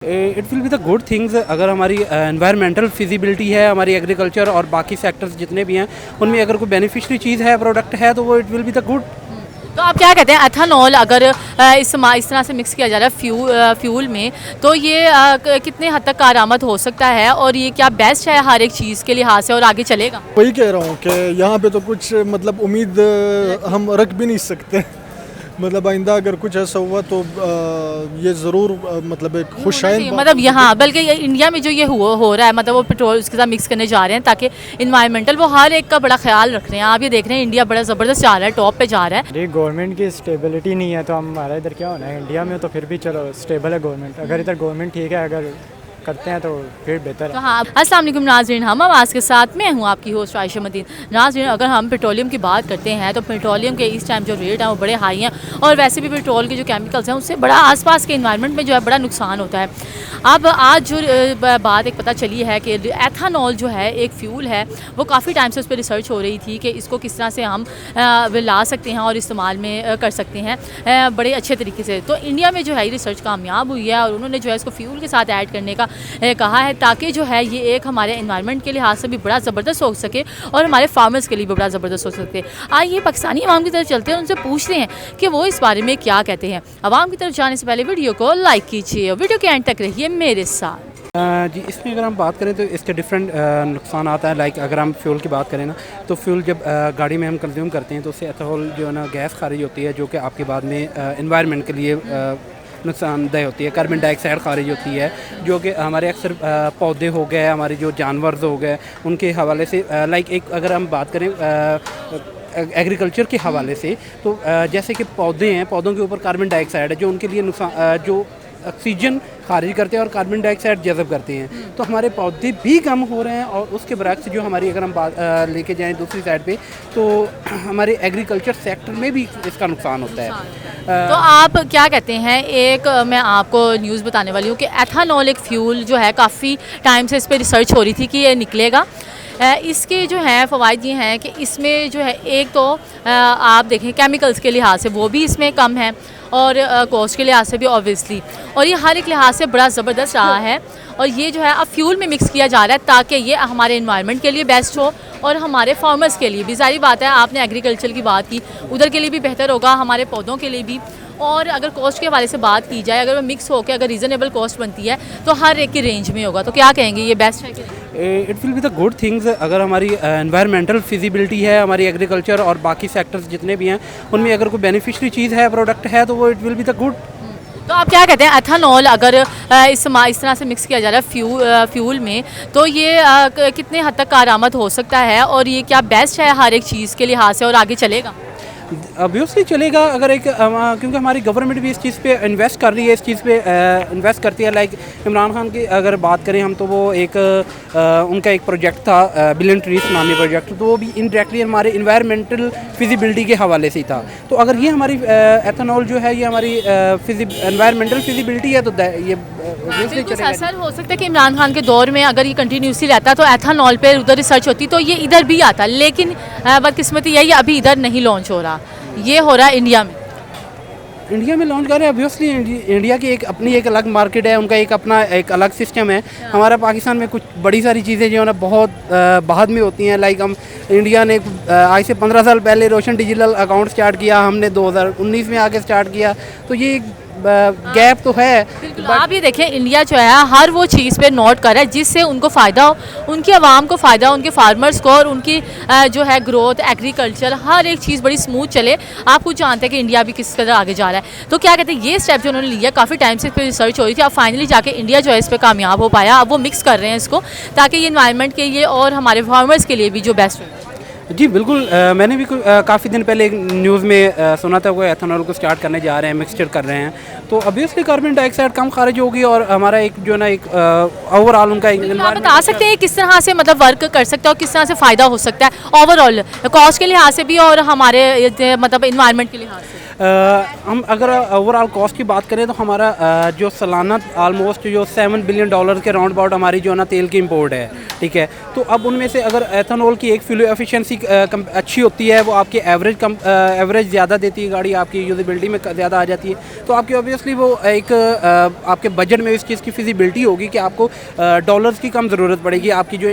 It will be the good things अगर हमारी environmental feasibility है, हमारी एग्रीकल्चर और बाकी सेक्टर्स जितने भी हैं उनमें अगर कोई बेनिफिशियरी चीज़ है, प्रोडक्ट है, तो वो it will be the good. तो आप क्या कहते हैं एथेनॉल अगर इस तरह से मिक्स किया जा रहा है फ्यूल में, तो ये कितने हद तक कारआमद हो सकता है और ये क्या बेस्ट है हर एक चीज़ के लिहाज से और आगे चलेगा? वही कह रहा हूँ कि यहाँ पे तो कुछ मतलब उम्मीद हम रख भी नहीं सकते। मतलब आइंदा अगर कुछ ऐसा हुआ तो ये ज़रूर मतलब एक खुशाइन मतलब यहाँ बल्कि इंडिया में जो ये हो रहा है, मतलब वो पेट्रोल उसके साथ मिक्स करने जा रहे हैं ताकि इन्वायरमेंटल वो हर एक का बड़ा ख्याल रख रहे हैं। आप ये देख रहे हैं इंडिया बड़ा ज़बरदस्त जा रहा है, टॉप पे जा रहा है। जी गवर्नमेंट की स्टेबिलिटी नहीं है तो हमारा इधर क्या होना है। इंडिया में तो फिर भी चलो स्टेबल है गवर्नमेंट, अगर इधर गवर्नमेंट ठीक है अगर करते हैं तो फिर बेहतर है। तो हाँ, अस्सलाम वालेकुम नाज़रीन, हम आवाज़ के साथ मैं हूँ आपकी होस्ट आयशा मदीन। नाज़रीन, अगर हम पेट्रोलियम की बात करते हैं तो पेट्रोलियम के इस टाइम जो रेट हैं वो बड़े हाई हैं और वैसे भी पेट्रोल के जो केमिकल्स हैं उससे बड़ा आसपास के इन्वायरमेंट में जो है बड़ा नुकसान होता है। अब आज जो बात एक पता चली है कि एथेनॉल जो है एक फ्यूल है, वो काफ़ी टाइम से उस पर रिसर्च हो रही थी कि इसको किस तरह से हम ला सकते हैं और इस्तेमाल में कर सकते हैं बड़े अच्छे तरीके से। तो इंडिया में जो है रिसर्च कामयाब हुई है और उन्होंने जो है इसको फ्यूल के साथ ऐड करने का कहा है ताकि जो है ये एक हमारे एनवायरनमेंट के लिहाज से भी बड़ा ज़बरदस्त हो सके और हमारे फार्मर्स के लिए भी बड़ा ज़बरदस्त हो सके। आइए पाकिस्तानी अवाम की तरफ चलते हैं, उनसे पूछते हैं कि वो इस बारे में क्या कहते हैं। अवाम की तरफ जाने से पहले वीडियो को लाइक कीजिए और वीडियो के एंड तक रहिए मेरे साथ। जी, इसमें अगर हम बात करें तो इसके डिफरेंट नुकसान आता है। लाइक अगर हम फ्यूल की बात करें ना, तो फ्यूल जब गाड़ी में हम कंज्यूम करते हैं तो उससे एथेनॉल जो है ना गैस खारिज होती है, जो कि आपके बाद में एनवायरनमेंट के लिए नुकसानदेह होती है। कार्बन डाइऑक्साइड खारिज होती है, जो कि हमारे अक्सर पौधे हो गए, हमारे जो जानवर हो गए, उनके हवाले से लाइक एक अगर हम बात करें एग्रीकल्चर के हवाले से, तो जैसे कि पौधे हैं, पौधों के ऊपर कार्बन डाइऑक्साइड है जो उनके लिए नुकसान, जो ऑक्सीजन खारिज करते हैं और कार्बन डाइऑक्साइड जज़ब करते हैं, तो हमारे पौधे भी कम हो रहे हैं। और उसके बरक्स जो हमारी अगर हम बात लेके जाएं दूसरी साइड पे, तो हमारे एग्रीकल्चर सेक्टर में भी इसका नुकसान होता है। तो आप क्या कहते हैं, एक मैं आपको न्यूज़ बताने वाली हूँ कि एथेनॉल एक फ्यूल जो है काफ़ी टाइम से इस पर रिसर्च हो रही थी कि ये निकलेगा। इसके जो हैं फ़वाइद ये हैं कि इसमें जो है एक तो आप देखें केमिकल्स के लिहाज से वो भी इसमें कम है और कॉस्ट के लिहाज से भी ऑब्वियसली, और ये हर एक लिहाज से बड़ा ज़बरदस्त रहा है। और ये जो है अब फ्यूल में मिक्स किया जा रहा है ताकि ये हमारे इन्वायरमेंट के लिए बेस्ट हो और हमारे फार्मर्स के लिए भी। ज़ाहिर बात है, आपने एग्रीकल्चर की बात की, उधर के लिए भी बेहतर होगा, हमारे पौधों के लिए भी। और अगर कॉस्ट के हवाले से बात की जाए, अगर वो मिक्स होकर अगर रीज़नेबल कॉस्ट बनती है तो हर एक की रेंज में होगा। तो क्या कहेंगे, ये बेस्ट है कि नहीं? It will be the good things अगर हमारी एनवायरमेंटल फिजिबिलिटी है, हमारी एग्रीकल्चर और बाकी सेक्टर्स जितने भी हैं उनमें अगर कोई बेनिफिशियरी चीज़ है, प्रोडक्ट है, तो वो it will be the good. तो आप क्या कहते हैं एथेनॉल अगर इस तरह से मिक्स किया जा रहा है फ्यूल में, तो ये कितने हद तक कारआमद हो सकता है और ये क्या बेस्ट है हर एक चीज़ के लिहाज से और आगे चलेगा? ऑब्वियसली चलेगा अगर एक क्योंकि हमारी गवर्नमेंट भी इस चीज़ पे इन्वेस्ट कर रही है, इस चीज़ पे इन्वेस्ट करती है। लाइक इमरान खान की अगर बात करें हम, तो वो एक उनका एक प्रोजेक्ट था बिलियन ट्रीज नामी प्रोजेक्ट, तो वो भी इनडायरेक्टली हमारे इन्वायरमेंटल फिजिबिलिटी के हवाले से ही था। तो अगर ये हमारी एथेनॉल जो है ये हमारी एनवायरमेंटल फिजिबिलिटी है, तो ये बिल्कुल असर हो सकता है कि इमरान खान के दौर में अगर ये कंटिन्यूसली रहता तो एथेनॉल पे उधर रिसर्च होती तो ये इधर भी आता, लेकिन बदकिस्मती यही अभी इधर नहीं लॉन्च हो रहा, ये हो रहा है इंडिया में लॉन्च कर रहे हैं। ऑब्वियसली इंडिया की एक अपनी एक अलग मार्केट है, उनका एक अपना एक अलग सिस्टम है। हमारा पाकिस्तान में कुछ बड़ी सारी चीज़ें जो है ना बहुत बाद में होती हैं। लाइक हम इंडिया ने आज से 15 साल पहले रोशन डिजिटल अकाउंट स्टार्ट किया, हमने 2019 में आके स्टार्ट किया, तो ये गैप तो है। आप ये देखें, इंडिया जो है हर वो चीज़ पे नोट कर रहा है जिससे उनको फ़ायदा हो, उनकी आवाम को फ़ायदा हो, उनके फार्मर्स को, और उनकी जो है ग्रोथ, एग्रीकल्चर, हर एक चीज़ बड़ी स्मूथ चले। आप खुद जानते हैं कि इंडिया भी किस कदर आगे जा रहा है। तो क्या कहते हैं, ये स्टेप जो उन्होंने लिया काफ़ी टाइम से इस पर रिसर्च हो रही थी, अब फाइनली जाके इंडिया जो है इस पर कामयाब हो पाया। अब वो मिक्स कर रहे हैं इसको ताकि ये इन्वायरमेंट के लिए और हमारे फार्मर्स के लिए भी जो बेस्ट हो। जी बिल्कुल, मैंने भी काफ़ी दिन पहले एक न्यूज़ में सुना था वो एथेनॉल को स्टार्ट करने जा रहे हैं, मिक्सचर कर रहे हैं, तो ऑब्वियसली कार्बन डाइऑक्साइड कम खारिज होगी और हमारा एक जो ना एक ओवरऑल उनका आप बता सकते हैं किस तरह से मतलब वर्क कर सकता है और किस तरह से फ़ायदा हो सकता है ओवरऑल कॉस्ट के लिहाज से भी और हमारे मतलब इन्वायरमेंट के लिहाज से? हम अगर ओवरऑल कॉस्ट की बात करें तो हमारा जो सालाना आलमोस्ट जो $7 बिलियन के राउंड अबाउट हमारी जो है ना तेल की इंपोर्ट है, ठीक है। तो अब उनमें से अगर एथेनॉल की एक फ्यूल एफिशिएंसी अच्छी होती है, वो आपकी एवरेज ज़्यादा देती है, गाड़ी आपकी यूजेबिलिटी में ज़्यादा आ जाती है, तो आपकी ऑब्वियसली वो एक आपके बजट में इस चीज़ की फिजिबिलिटी होगी कि आपको डॉलर्स की कम ज़रूरत पड़ेगी, आपकी जो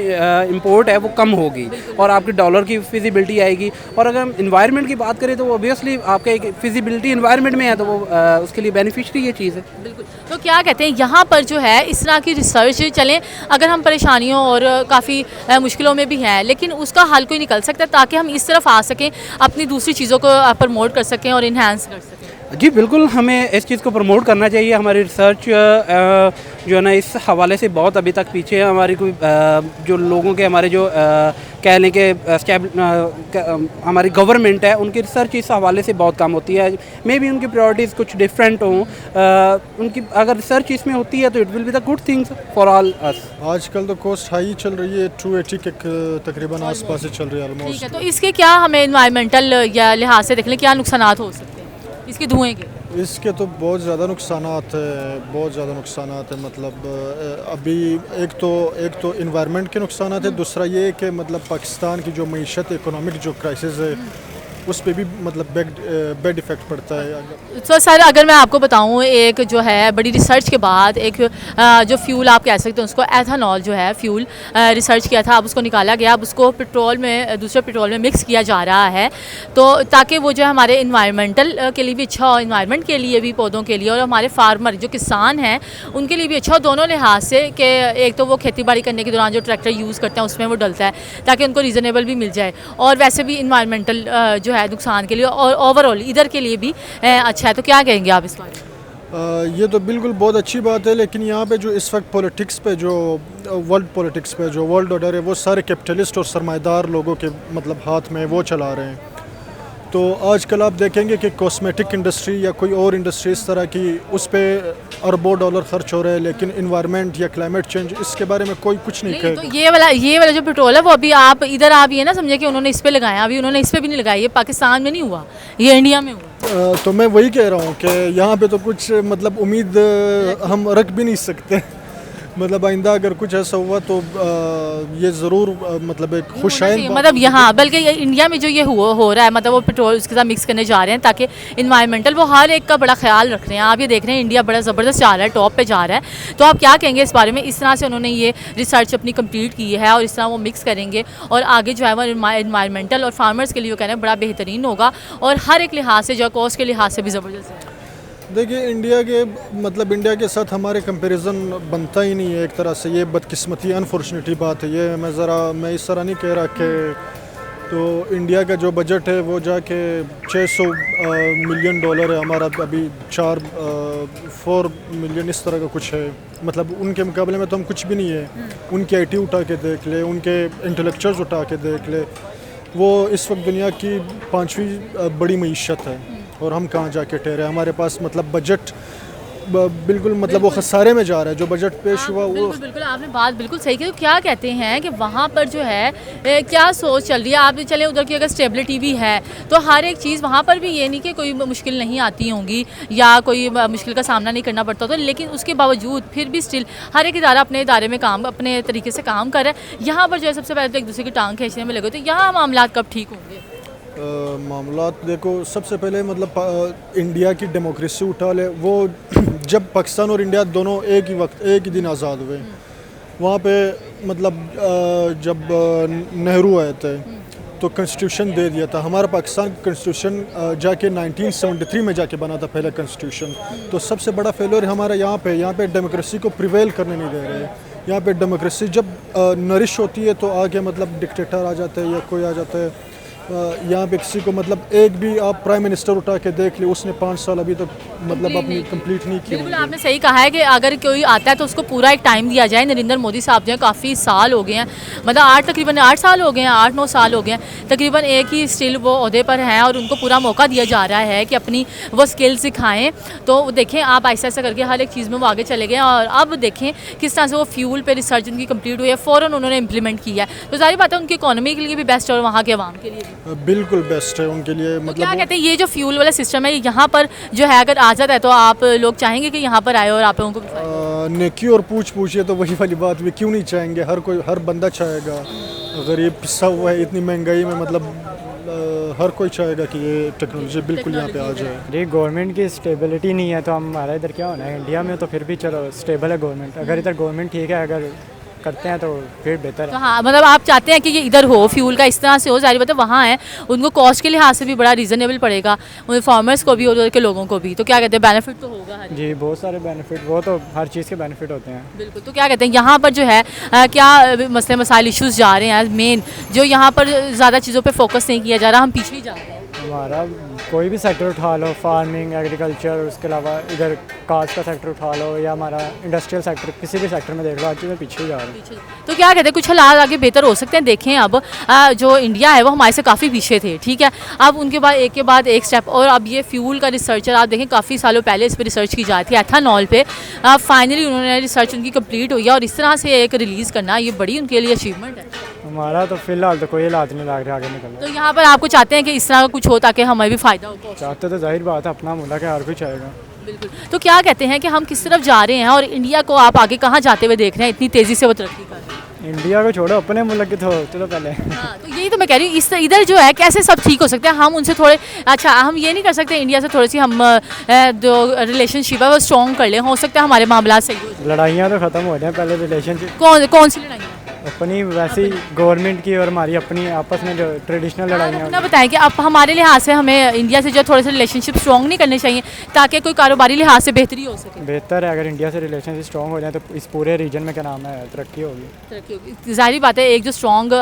इंपोर्ट है वो कम होगी और आपकी डॉलर की फिजिबिलिटी आएगी। और अगर हम इन्वायरमेंट की बात करें तो ऑब्वियसली आपका एक फिजिबिलिटी इन्वायरमेंट में है, तो वो उसके लिए बेनिफिशियरी ये चीज़ है। बिल्कुल। तो क्या कहते हैं यहाँ पर जो है इस तरह की रिसर्च चलें, अगर हम परेशानियों और काफ़ी मुश्किलों में भी हैं, लेकिन उसका हल कोई निकल सकता है ताकि हम इस तरफ आ सकें, अपनी दूसरी चीज़ों को प्रमोट कर सकें और इन्हांस कर सकें। जी बिल्कुल, हमें इस चीज़ को प्रमोट करना चाहिए। हमारी रिसर्च जो है ना इस हवाले से बहुत अभी तक पीछे है। हमारी कोई जो लोगों के हमारे जो कह लें कि हमारी गवर्नमेंट है, उनकी रिसर्च इस हवाले से बहुत कम होती है। मे बी उनकी प्रायोरिटीज़ कुछ डिफरेंट हों, उनकी अगर रिसर्च इसमें होती है तो it will be the good things for all us. आजकल तो कॉस्ट हाई चल रही है, 280 के तकरीबन आसपास ही चल रही है ठीक ऑलमोस्ट। है, तो इसके क्या हमें इन्वायरमेंटल या लिहाज से देख लें क्या नुकसान हो सकते हैं इसके धुएँ के? इसके तो बहुत ज़्यादा नुकसानात है, बहुत ज़्यादा नुकसानात है। मतलब अभी एक तो इन्वायरमेंट के नुकसानात है, दूसरा ये है कि मतलब पाकिस्तान की जो मईशत इकोनॉमिक जो क्राइसिस है उस पे भी मतलब बैड इफ़ेक्ट पड़ता है। तो सर अगर मैं आपको बताऊं, एक जो है बड़ी रिसर्च के बाद एक जो फ्यूल आप कह सकते हैं उसको एथेनॉल जो है फ्यूल रिसर्च किया था, अब उसको निकाला गया, अब उसको पेट्रोल में दूसरे पेट्रोल में मिक्स किया जा रहा है, तो ताकि वो जो है हमारे इन्वायरमेंटल के लिए भी अच्छा हो, इन्वायरमेंट के लिए भी, पौधों के लिए, और हमारे फार्मर जो किसान हैं उनके लिए भी अच्छा हो, दोनों लिहाज से। कि एक तो वो खेती बाड़ी करने के दौरान जो ट्रैक्टर यूज़ करते हैं उसमें वो डलता है ताकि उनको रीज़नेबल भी मिल जाए, और वैसे भी इन्वायरमेंटल जो है नुकसान के लिए और ओवरऑल इधर के लिए भी अच्छा है। तो क्या कहेंगे आप इस बारे में? ये तो बिल्कुल बहुत अच्छी बात है, लेकिन यहाँ पे जो इस वक्त पॉलिटिक्स पे जो वर्ल्ड पॉलिटिक्स पे जो वर्ल्ड ऑर्डर है वो सारे कैपिटलिस्ट और सरमाएदार लोगों के मतलब हाथ में वो चला रहे हैं। तो आजकल आप देखेंगे कि कॉस्मेटिक इंडस्ट्री या कोई और इंडस्ट्री इस तरह की, उस पर अरबों डॉलर खर्च हो रहे हैं, लेकिन इन्वायरमेंट या क्लाइमेट चेंज इसके बारे में कोई कुछ नहीं कहेगा। तो ये वाला जो पेट्रोल है वो अभी आप इधर आप ये ना समझे कि उन्होंने इस पे लगाया, अभी उन्होंने इस पे भी नहीं लगाया, ये पाकिस्तान में नहीं हुआ, ये इंडिया में हुआ। तो मैं वही कह रहा हूँ कि यहाँ पे तो कुछ मतलब उम्मीद हम रख भी नहीं सकते। मतलब आइंदा अगर कुछ ऐसा हुआ तो ये ज़रूर मतलब एक खुशाइन मतलब यहाँ बल्कि इंडिया में जो ये हो रहा है, मतलब वो पेट्रोल उसके साथ मिक्स करने जा रहे हैं ताकि इन्वायरमेंटल वो हर एक का बड़ा ख्याल रख रहे हैं। आप ये देख रहे हैं इंडिया बड़ा ज़बरदस्त जा रहा है, टॉप पे जा रहा है। तो आप क्या कहेंगे इस बारे में? इस तरह से उन्होंने ये रिसर्च अपनी कंप्लीट की है और इस तरह वो मिक्स करेंगे और आगे जो है वो इन्वायरमेंटल और फार्मर्स के लिए वो कह रहे हैं बड़ा बेहतरीन होगा और हर एक लिहाज से जो कॉस्ट के लिहाज से भी ज़बरदस्त है। देखिए इंडिया के साथ हमारे कंपैरिजन बनता ही नहीं है एक तरह से। ये बदकिस्मती अनफॉर्चुनेटली बात है। ये मैं इस तरह नहीं कह रहा कि तो इंडिया का जो बजट है वो जाके 600 मिलियन डॉलर है, हमारा अभी 4 मिलियन इस तरह का कुछ है। मतलब उनके मुकाबले में तो हम कुछ भी नहीं है। उनके IT उठा के देख ले, उनके इंटेलेक्चुअल्स उठा के देख ले, वो इस वक्त दुनिया की 5वीं बड़ी मईशत है और हम कहाँ जाके ठहरे। हमारे पास मतलब बजट बिल्कुल मतलब वो खसारे में जा रहा है। जो बजट पेश हुआ वो बिल्कुल आपने बात बिल्कुल सही की। तो क्या कहते हैं कि वहाँ पर जो है क्या सोच चल रही है? आप चले उधर की अगर स्टेबिलिटी भी है तो हर एक चीज़ वहाँ पर भी ये नहीं कि कोई मुश्किल नहीं आती होंगी या कोई मुश्किल का सामना नहीं करना पड़ता होता, लेकिन उसके बावजूद फिर भी स्टिल हर एक इदारा अपने इदारे में काम अपने तरीके से काम कर रहा है। यहाँ पर जो है सबसे पहले तो एक दूसरे की टांग खींचने में लगे, तो यहाँ मामला कब ठीक होंगे? मामला देखो, सबसे पहले मतलब इंडिया की डेमोक्रेसी उठा ले। वो जब पाकिस्तान और इंडिया दोनों एक ही दिन आज़ाद हुए, वहाँ पे मतलब जब नेहरू आए थे तो कॉन्स्टिट्यूशन दे दिया था। हमारा पाकिस्तान कॉन्स्टिट्यूशन जाके 1973 में जाके बना था पहला कॉन्स्टिट्यूशन। तो सबसे बड़ा फेलियर हमारा यहाँ पे डेमोक्रेसी को प्रिवेल करने नहीं दे रहे। यहाँ पे डेमोक्रेसी जब नरिश होती है तो आगे मतलब डिक्टेटर आ जाते हैं या कोई आ जाता है। यहाँ पे किसी को मतलब एक भी आप प्राइम मिनिस्टर उठा के देख ले, उसने 5 साल अभी तक मतलब अपनी कंप्लीट नहीं की। बिल्कुल आपने सही कहा है कि अगर कोई आता है तो उसको पूरा एक टाइम दिया जाए। नरेंद्र मोदी साहब जो है काफ़ी साल हो गए हैं, मतलब तकरीबन 8 साल हो गए हैं, 8-9 साल हो गए हैं तकरीबन, एक ही स्टिल वो ओहदे पर हैं और उनको पूरा मौका दिया जा रहा है कि अपनी वो स्किल सिखाएँ। तो देखें आप ऐसा ऐसा करके हर एक चीज़ में वो आगे चले गए और अब देखें किस तरह से वो फ्यूल पर रिसर्च उनकी कंप्लीट हुई है, फ़ौरन उन्होंने इंप्लीमेंट किया है। तो सारी बात है उनकी इकॉनमी के लिए भी बेस्ट और वहाँ के अवाम के लिए भी। बिल्कुल बेस्ट है उनके लिए। तो मतलब क्या कहते हैं ये जो फ्यूल वाला सिस्टम है यहाँ पर जो है अगर आ जाता है तो आप लोग चाहेंगे कि यहाँ पर आए और आप लोगों को भी फायदा? नेकी और पूछिए तो वही वाली बात भी क्यों नहीं चाहेंगे, हर बंदा चाहेगा। अगर ये पिसा हुआ है इतनी महंगाई में, मतलब हर कोई चाहेगा कि ये टेक्नोलॉजी बिल्कुल यहाँ पे आ जाए। जी गवर्नमेंट की स्टेबिलिटी नहीं है तो हमारा इधर क्या होना है। इंडिया में तो फिर भी चलो स्टेबल है गवर्नमेंट, अगर इधर गवर्नमेंट ठीक है अगर करते हैं तो फिर बेहतर तो है। हाँ मतलब आप चाहते हैं कि ये इधर हो फ्यूल का इस तरह से हो, जारी बात है वहाँ है उनको कॉस्ट के लिहाज से भी बड़ा रीज़नेबल पड़ेगा उन फार्मर्स को भी और उधर के लोगों को भी। तो क्या कहते हैं बेनिफिट तो होगा हर जी बहुत सारे बेनिफिट, वो तो हर चीज़ के बेनिफिट होते हैं। बिल्कुल। तो क्या कहते हैं यहाँ पर जो है क्या मसले मसाइल इश्यूज़ जा रहे हैं मेन जो यहाँ पर ज़्यादा चीज़ों पे फोकस नहीं किया जा रहा, हम पीछे ही जा रहे हैं? हमारा कोई भी सेक्टर उठा लो, फार्मिंग, एग्रीकल्चर, उसके अलावा इधर कार्स का सेक्टर उठा लो या हमारा इंडस्ट्रियल सेक्टर, किसी भी सेक्टर में देख लो, हर चीज़ में पीछे ही जा रहे हैं। तो क्या कहते हैं कुछ हालात आगे बेहतर हो सकते हैं? देखें अब जो इंडिया है वो हमारे से काफ़ी पीछे थे, ठीक है, अब उनके बाद एक के बाद एक स्टेप, और अब ये फ्यूल का रिसर्चर आप देखें काफ़ी सालों पहले इस पर रिसर्च की जाती थी एथेनॉल पे, फाइनली उन्होंने रिसर्च उनकी कंप्लीट हुई है और इस तरह से एक रिलीज़ करना ये बड़ी उनके लिए अचीवमेंट है। हमारा तो फिलहाल तो कोई हालात नहीं लग रहा आगे निकलना। तो यहाँ पर आपको चाहते हैं कि इस तरह का कुछ हो ताकि हमें भी फ़ायदा हो? चाहते तो जाहिर बात है अपना मुल्क है, हर कोई चाहेगा। बिल्कुल। तो क्या कहते हैं कि हम किस तरफ जा रहे हैं और इंडिया को आप आगे कहाँ जाते हुए देख रहे हैं, इतनी तेज़ी से वो तरक्की कर रहे हैं? इंडिया को छोड़ो, अपने मुल्क की तो चलो पहले। हाँ, तो यही तो मैं कह रही हूँ, इस इधर जो है कैसे सब ठीक हो सकते हैं, हम उनसे थोड़े अच्छा हम ये नहीं कर सकते इंडिया से थोड़ी सी हम जो रिलेशनशिप है वो स्ट्रॉन्ग कर लें, हो सकता है हमारे मामला सही हो जाए। लड़ाइयाँ तो ख़त्म हो जाए पहले, रिलेशनशिप कौन सी लड़ाई? अपनी वैसी गवर्नमेंट की और हमारी अपनी आपस में जो ट्रेडिशनल लड़ाइयाँ। अपना बताएं कि अब हमारे लिहाज से हमें इंडिया से जो थोड़े से रिलेशनशिप स्ट्रॉन्ग नहीं करने चाहिए ताकि कोई कारोबारी लिहाज से बेहतरी हो सके? बेहतर है अगर इंडिया से रिलेशनशिप स्ट्रॉन्ग हो जाए तो इस पूरे रीजन में क्या नाम है तरक्की होगी। तरक्की होगी। ज़ाहिर बात है एक जो स्ट्रॉन्ग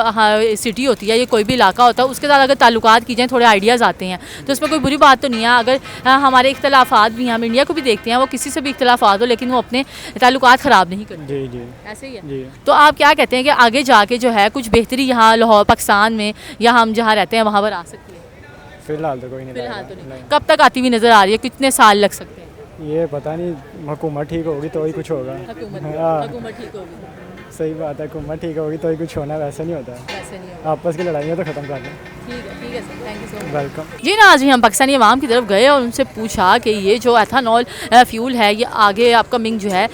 सिटी होती है, ये कोई भी इलाका होता है, उसके साथ अगर ताल्लुकात की जाए थोड़े आइडियाज़ आते हैं तो उसमें कोई बुरी बात तो नहीं है। अगर हमारे इख्तलाफात भी हैं, हम इंडिया को भी देखते हैं, वो किसी से भी इख्तलाफात हो लेकिन वो अपने ताल्लुकात ख़राब नहीं करते। जी जी ऐसे ही है। जी। तो आप क्या कहते हैं कि आगे जाके जो है कुछ बेहतरी यहाँ लाहौर पाकिस्तान में या हम जहाँ रहते हैं वहाँ पर आ सकती है? फिलहाल तो कोई नहीं फिलहाल लग तो रहा। नहीं। कब तक आती हुई नज़र आ रही है, कितने साल लग सकते हैं? ये पता नहीं, हुकूमत ठीक होगी तो ही कुछ होगा। हाँ हुकूमत ठीक होगी, सही बात है, हुकूमत ठीक होगी तो ही कुछ होना, वैसे नहीं होता है। वैसे नहीं होगा। आपस की लड़ाइयाँ तो ख़त्म कर लें। ठीक है sir, thank you so much. Welcome. जी ना, आज ही हम पाकिस्तानी अवाम की तरफ गए और उनसे पूछा कि ये जो एथेनॉल फ्यूल है ये आगे अपकमिंग जो है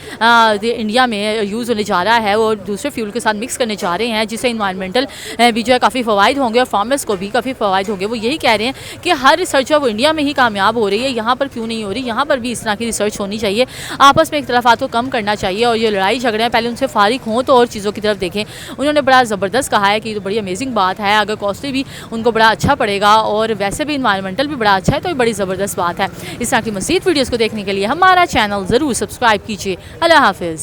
इंडिया में यूज़ होने जा रहा है और दूसरे फ्यूल के साथ मिक्स करने जा रहे हैं जिससे इन्वायरमेंटल भी जो है काफ़ी फ़वाइद होंगे और फार्मर्स को भी काफ़ी फ़वाइद होंगे। वो यही कह रहे हैं कि हर रिसर्च जो है वो इंडिया में ही कामयाब हो रही है, यहाँ पर क्यों नहीं हो रही, यहाँ पर भी इस तरह की रिसर्च होनी चाहिए, आपस में इख्तलाफात को कम करना चाहिए और ये लड़ाई झगड़े हैं पहले उनसे फारिग हों तो और चीज़ों की तरफ देखें। उन्होंने बड़ा ज़बरदस्त कहा है कि तो बड़ी अमेजिंग बात है, अगर कॉस्टली भी उनको बड़ा अच्छा पड़ेगा और वैसे भी इन्वायरमेंटल भी बड़ा अच्छा है तो ये बड़ी ज़बरदस्त बात है। इस तरह की मज़ीद वीडियोज़ को देखने के लिए हमारा चैनल ज़रूर सब्सक्राइब कीजिए। अल्लाह हाफ़िज़।